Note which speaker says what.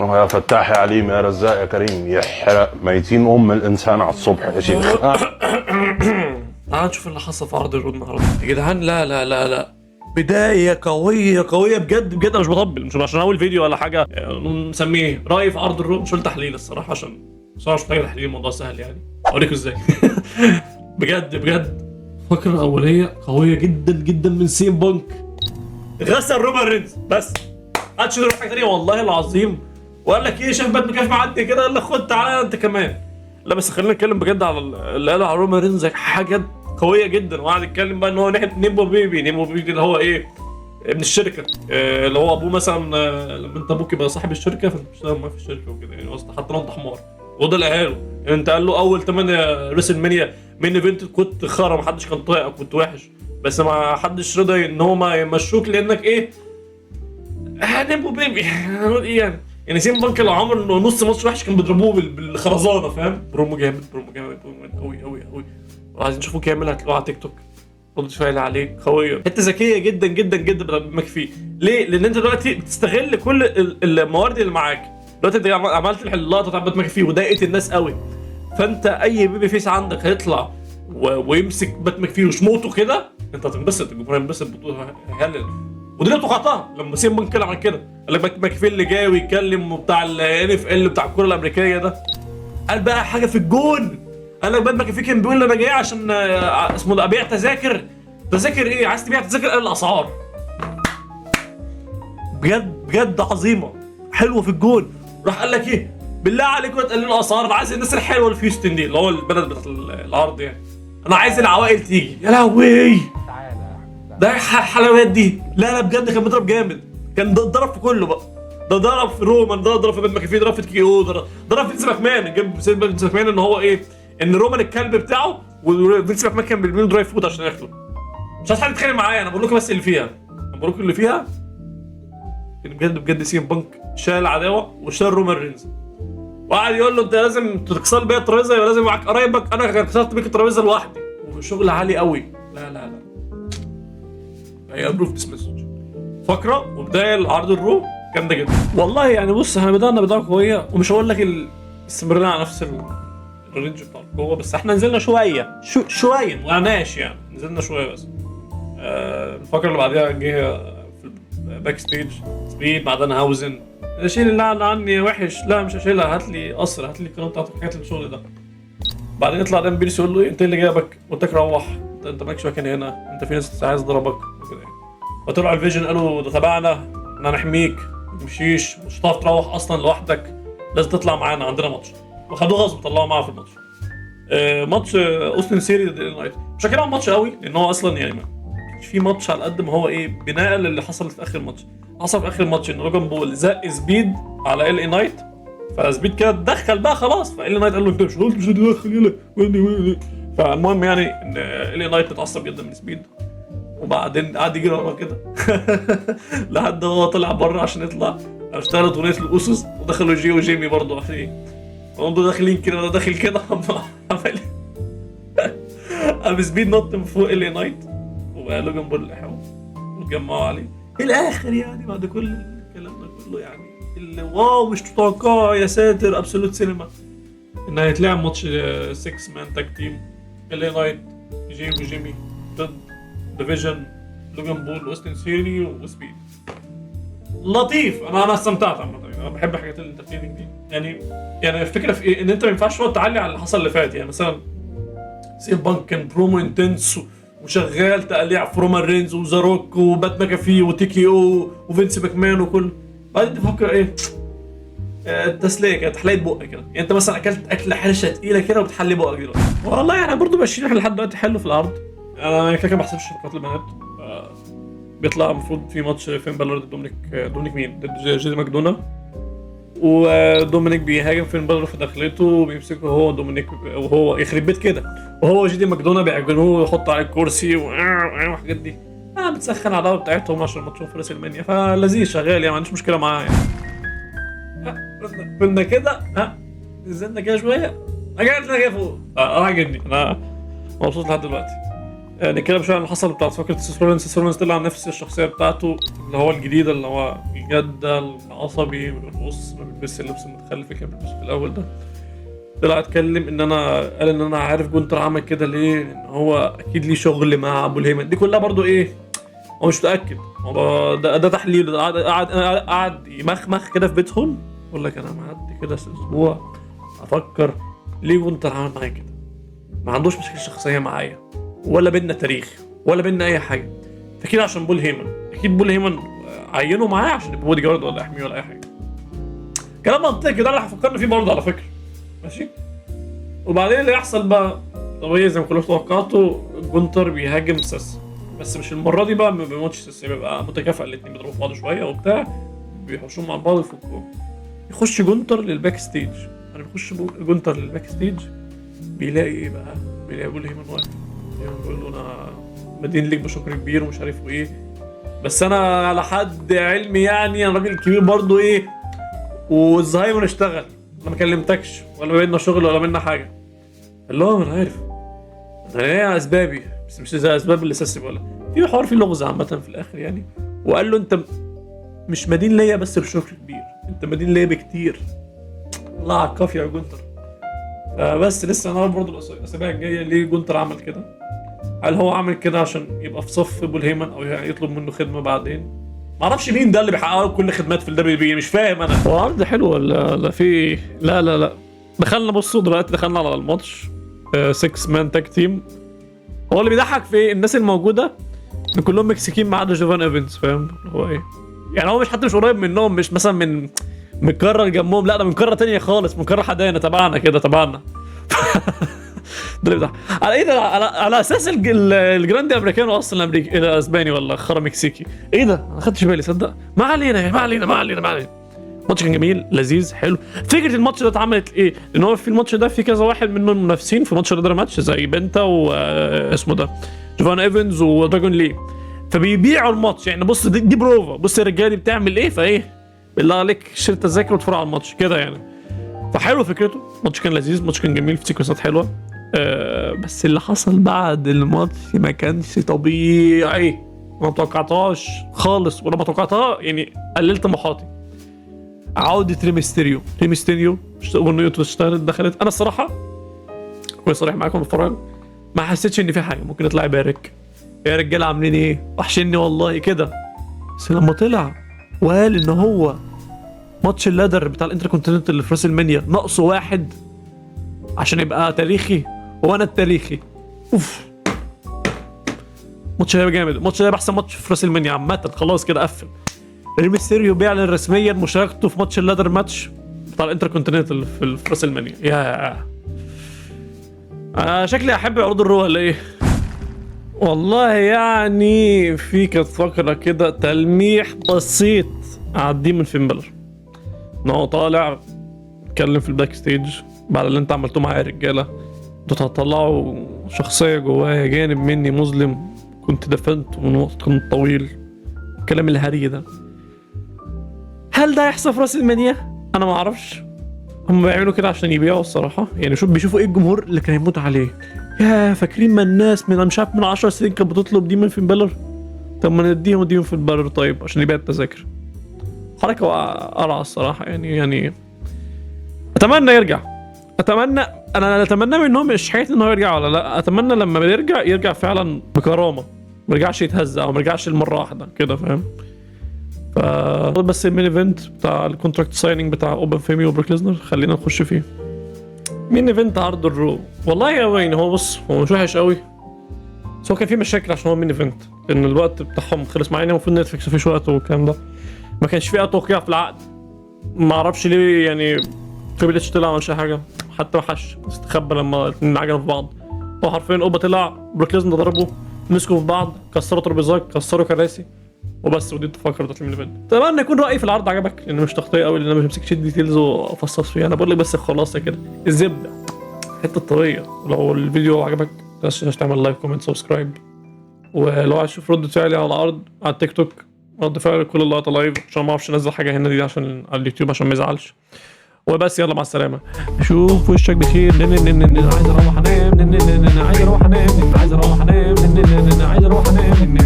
Speaker 1: يا فتاح يا عليم يا رزاق يا كريم، يحرق ميتين الانسان على الصبح يا شيخ.
Speaker 2: تعال نشوف اللي حصل في عرض الرود النهارده يا جدعان. لا لا لا لا، بداية قوية قوية بجد بجد. انا مش بطبل، مش عشان اول فيديو ولا حاجة نسميه رأيي في عرض الرود، مش تحليل الصراحة، عشان بصراحة مش محتاج تحليل، الموضوع سهل يعني. اوريكم ازاي. بجد بجد فكرة أولية قوية جدا جدا من سين بانك. غسل رومان رينز بس محدش يقدر حاجة تانية والله العظيم. وقال لك ايه، شاف بات مكافح معدي كده، قال لك خد تعالى انت كمان. لا بس خلينا نتكلم بجد على اللي قاله على رومان رينز، حاجة قوية جدا. وقعد يتكلم بقى ان هو ناحية نيمبو بيبي اللي هو ايه، ابن الشركة، اللي هو ابوه مثلا. لما انت ابوك يبقى صاحب الشركة فانت بتشتغل معاه في الشركة وكده يعني، قصدي حتى لو انت حمار. وده اللي قاله يعني. انت قال له اول 8 ريسل مانيا مين ايفنت كنت خرا، محدش كان طايقك، كنت وحش، بس ما حدش رضى ان هو ما يمشوك لانك ايه، نيمبو بيبي. هنقول ايه يعني؟ يعني سين بانك لو عمر انه نص ماتش وحش كان بيضربوه بالخرزانه، فاهم؟ برومو جامد، برومو جامد، برومو جامد قوي قوي قوي. وعايزين نشوفه كامل هتلاقوه على تيك توك. ردة فعل عليه قويه، حته ذكيه جدا جدا جدا بمكفيه. ليه؟ لان انت دلوقتي بتستغل كل الموارد اللي معاك. دلوقتي انت عملت اللقطه بتاعت بات مكفيه وضايقت الناس قوي، فانت اي بيبي فيس عندك هيطلع ويمسك بات مكفيه وشموته كده، انت هتنبسط، الجمهور هينبسط، هيهلل. ودي اللي توقعتها لما سين بانك اتكلم عن كده. قال لك بات مكفيه اللي جاي ويتكلم بتاع الان اف ال بتاع الكره الامريكيه ده، قال بقى حاجه في الجون. قال لك بات مكفيه كان بيقول انا جاي عشان اسمه ده ابيع تذاكر. تذاكر ايه؟ عايز تبيع تذاكر؟ قال الاسعار. بجد بجد عظيمه، حلوه في الجون. راح قال لك ايه، بالله عليك ما تقللوا الاسعار، انا عايز الناس الحلوه اللي في هيوستن دي، اللي هو البلد بتاعت العرض يعني. انا عايز العوائل تيجي. يا لهوي ده الحلويات دي. لا لا بجد كان بيضرب جامد، كان ضرب في كله بقى. ده ضرب في رومان، ده ضرب في بات مكافيه، ضرب في تكي او، ضرب في فينس ماكمان. جاب فينس ماكمان ان هو ايه، ان رومان الكلب بتاعه وفينس ماكمان كان بيعملوا دراي فود عشان ياكله. مش عايز حد يتخانق معايا، انا بقول لكم بس اللي فيها، انا بقول لكم اللي فيها. بجد بجد سين بانك شال العداوه وشال رومان رينز، وقعد يقول له انت لازم تكسر بيا الترابيزه، يبقى لازم معاك قرايبك، انا كسرت بيك الترابيزه لوحدي. وشغل عالي قوي. لا لا لا، هي ابروف ديسمس فقره وبدايه العرض الرو جامده جدا والله يعني. بص احنا بدانا بدايه قويه، ومش هقول لك استمرنا على نفس الرينج بتاع القوه، بس احنا نزلنا شويه شويه ما وقعناش يعني، نزلنا شويه بس. الفقره اللي بعديها جه في الباك ستيج سبيد بعدين هاوزن. شيل اللعنه عني وحش، لا مش هشيلها، هات لي قصر، هات لي القناه بتاعتك، حكايه الشغل ده. بعدين يطلع دان بيرس يقول له انت اللي جابك، قلت لك روح، انت مالكش مكان هنا، انت في ناس عايز ضربك وكده يعني. فطلعوا الفيجن قالوا ده تبعنا، احنا هنحميك، ما تمشيش، مش هتعرف تروح اصلا لوحدك، لازم تطلع معانا، عندنا ماتش. وخدوه غصب طلعوا معاه في الماتش. ماتش اوستن سيري ضد نايت، مش هتكلم عن ماتش قوي لان هو اصلا يعني ما كانش في ماتش على قد ما هو ايه، بناء للي حصل في اخر ماتش. حصل في اخر ماتش ان لوجان بول زق سبيد على ال نايت، فسبيد كده اتدخل بقى خلاص، فال نايت قال له انت مش قلت مش هتدخل يلا. فالمهم يعني ان ال نايت اتعصب جدا من سبيد، وبعدين قعد يجري وراه كده لحد هو طلع بره عشان يطلع. اشتغلت اغنيه الاسس ودخلوا جي وجيمي برضه عشان ايه، هم داخلين كده وده داخل كده. عمل قام سبيد نط من فوق ال نايت، وبقى لوجان بول لحقه واتجمعوا عليه في الاخر يعني. بعد كل الكلام ده كله يعني، اللي واو مش متوقع يا ساتر، ابسولوت سينما، ان هيتلعب ماتش 6 مان تاج تيم ال نايت جي وجيمي ضد ديفيجن لوجان بول واوستن سيري وسبيد. لطيف، انا استمتعت عامه، انا بحب الحاجات الانترتيننج دي يعني الفكره في ايه، ان انت ما ينفعش تقعد تعلي على اللي حصل اللي فات يعني. مثلا سين بانك كان برومو انتنس وشغال تقليع في رومان رينز وزاروك وبات ماكافي وتيكي او وفينس ماكمان وكل. بعدين تفكر ايه، التسليه كده، تحليه بقك كده يعني. انت مثلا اكلت اكله حرشه تقيله كده وبتحلي بقك دلوقتي. والله يعني برضه ماشيين لحد دلوقتي حلو في العرض. انا كده ما بحسبش شفقات البنات. بيطلع المفروض في ماتش فين بالور ضد دومينيك مين، ضد جيدي ماكدونا، ودومينيك بيهاجم فين بالور في دخلته وبيمسكه هو دومينيك، وهو يخرب بيت كده، وهو جيدي ماكدونا بيعجنوه ويحطوا عليه الكرسي والحاجات دي. بتسخن على العداوه بتاعتهم عشان ماتشهم في راس المانيا، فلذيذ شغال يعني، ما عنديش مشكله معاه يعني. كنا كده نزلنا كده شويه، رجعنا كده فوق. انا عاجبني، انا مبسوط لحد دلوقتي. نتكلم شويه عن اللي حصل بتاع فكره سيس رولينز طلع نفس الشخصيه بتاعته اللي هو الجديده، اللي هو الجده العصبي القص ما بيلبسش اللبس المتخلف اللي كان بيلبسه في الاول ده. طلع اتكلم قال ان انا عارف جونتر عمل كده ليه، ان هو اكيد ليه شغل مع ابو الهيمن. دي كلها برضو ايه، هو مش متاكد، هو ده تحليل. قعد يمخمخ كده في بيتهم، يقول لك انا معدي كده اسبوع افكر ليه جونتر عمل معايا كده. ما عندوش مشاكل شخصيه معايا ولا بينا تاريخ ولا بينا اي حاجه، فكده عشان بول هيمن. اكيد بول هيمن عينه معاه عشان يبقى بودي جارد ولا يحميه ولا اي حاجه. كلام منطقي ده اللي فكرنا فيه برضه على فكره، ماشي. وبعدين اللي يحصل بقى طبيعي زي ما كلكم توقعتوا، جونتر بيهاجم سيس، بس مش المره دي بقى ما بيموتش سيس، بيبقى متكافئ، الاثنين بيضربوا في بعض شويه وبتاع، بيحوشوا مع بعض ويفكوا. يخش جونتر للباك ستيج. انا بيخش جونتر للباك ستيج، بيلاقي ايه بقى؟ بيلاقي بول هيمن واقف بيقول له انا مدين ليك بشكر كبير ومش عارف ايه، بس انا على حد علمي يعني انا راجل كبير برضه ايه، والزهايمر اشتغل، انا ما كلمتكش ولا بينا شغل ولا بينا حاجه. قال له انا عارف، انا ليا اسبابي بس مش زي اسباب اللي ساسي ولا في حوار، في لغز عامه في الاخر يعني. وقال له انت مش مدين ليا بس بشكر كبير، انت مدين ليا بكتير. الله على الكافيه يا جونتر. فبس لسه انا برضه الاسابيع الجايه ليه جونتر عمل كده. هل هو عمل كده عشان يبقى في صف بول هيمن او يعني يطلب منه خدمه بعدين؟ معرفش مين ده اللي بيحقق كل خدمات في الدبليو بي، مش فاهم انا. هو عرض حلو ولا في لا دخلنا. بصوا دلوقتي دخلنا على الماتش 6 مان تاج تيم. هو اللي بيضحك في الناس الموجوده ان كلهم مكسيكيين ما عدا جوفان ايفنز، فاهم هو ايه يعني؟ هو مش حتى مش قريب منهم، مش مثلا من قاره جنبهم، لا ده من قاره تانية خالص، من قاره حدانا تبعنا كده تبعنا. ده اللي بيضحك على ايه ده؟ على اساس الجراندي امريكانو اصلا امريكي اسباني ولا خرا مكسيكي. ايه ده؟ ما خدتش بالي صدق. ما علينا. الماتش كان جميل لذيذ حلو. فكره الماتش ده اتعملت ايه؟ ان هو في الماتش ده في كذا واحد منهم منافسين في ماتش الليدر ماتش، زي بنتا واسمه ده جوفان ايفنز ودراجون لي، فبيبيعوا الماتش يعني. بص دي بروفا، بص الرجاله دي بتعمل ايه، فايه بالله عليك شيل تذاكر واتفرج على الماتش كده يعني. فحلو فكرته، الماتش كان لذيذ، الماتش كان جميل، في سيكونسات حلوه. بس اللي حصل بعد الماتش ما كانش طبيعي، ما توقعتهاش خالص، ولما توقعتها يعني قللت طموحاتي. عودة ريمستيريو اغنيته اشتغلت دخلت. انا الصراحه كنت صريح معاكم بتفرج، ما حسيتش ان في حاجه ممكن يطلع يبارك يا رجاله عاملين ايه، وحشني والله كده. بس لما طلع وقال ان هو ماتش اللادر بتاع الانتركونتيننتال اللي في راس المنيا ناقصه واحد عشان يبقى تاريخي وانا التاريخي، اوف ماتش هيبقى جامد. الماتش ده هيبقى احسن ماتش في راس المنيا عامه، خلاص كده قفل. ريمستيريو بيعلن رسميا مشاركته في ماتش اللادر ماتش بتاع الانتركونتيننتال في راس المنيا. يا انا شكلي احب عروض الرو ولا ايه؟ والله يعني في كانت فقره كده تلميح بسيط على الديمون فين بلر، ان هو طالع اتكلم في الباك ستيج بعد اللي انت عملتوه معايا يا رجاله، انتوا هتطلعوا شخصيه جوايا جانب مني مظلم كنت دفنته من وقت طويل، الكلام الهري ده. هل ده يحصل في راس المنيا؟ انا ما اعرفش، هم بيعملوا كده عشان يبيعوا الصراحه يعني. شوف بيشوفوا ايه الجمهور اللي كان يموت عليه. يا فاكرين ما الناس من مش عارف من 10 سنين كانت بتطلب ديمون فين بلر، طب ما نديهم ديمون فين بلر طيب عشان يبيع التذاكر. حركه قرعه الصراحه يعني اتمنى يرجع. انا اتمنى منهم، مش حكايه ان هو يرجع ولا لا، اتمنى لما يرجع فعلا بكرامه، ما يرجعش يتهز او ما يرجعش المره واحده كده، فاهم؟ ف بس المين ايفنت بتاع الكونتراكت سايننج بتاع اوبن فيمي وبروك ليزنر خلينا نخش فيه. مين ايفنت عرض الرو، والله يا وين هو بص هو مش وحش قوي، بس هو كان فيه مشاكل عشان هو مين ايفنت، لان الوقت بتاعهم خلص معانا، المفروض نتفليكس مفيش وقت والكلام ده، ما كانش فيه توقيع في العقد، ما اعرفش ليه يعني. تريبل اتش طلع ما عملش حاجه، حتى ما حش استخبى لما الاثنين عجنوا في بعض. هو حرفيا اوبا طلع، بروك ليزنر ضربه، مسكوا في بعض، كسروا ترابيزات، كسروا كراسي وبس. ودي الفقره بتاعت المين ايفنت. اتمنى يكون رايي في العرض عجبك، لان مش تغطيه قوي، لان انا مش همسكش الديتيلز وافصص فيها، انا بقول لك بس خلاصه كده الزبده الحته الطريه. لو الفيديو عجبك ما تنساش تعمل لايك كومنت سبسكرايب، ولو عايز تشوف رد فعلي على العرض على التيك توك رد فعل كل اللقطه لايف، عشان ما اعرفش انزل حاجه هنا دي عشان على اليوتيوب عشان ما يزعلش. وبس. يلا مع السلامه. شوف وشك بخير. عايز اروح انام. عايز اروح انام. عايز اروح انام. عايز اروح انام.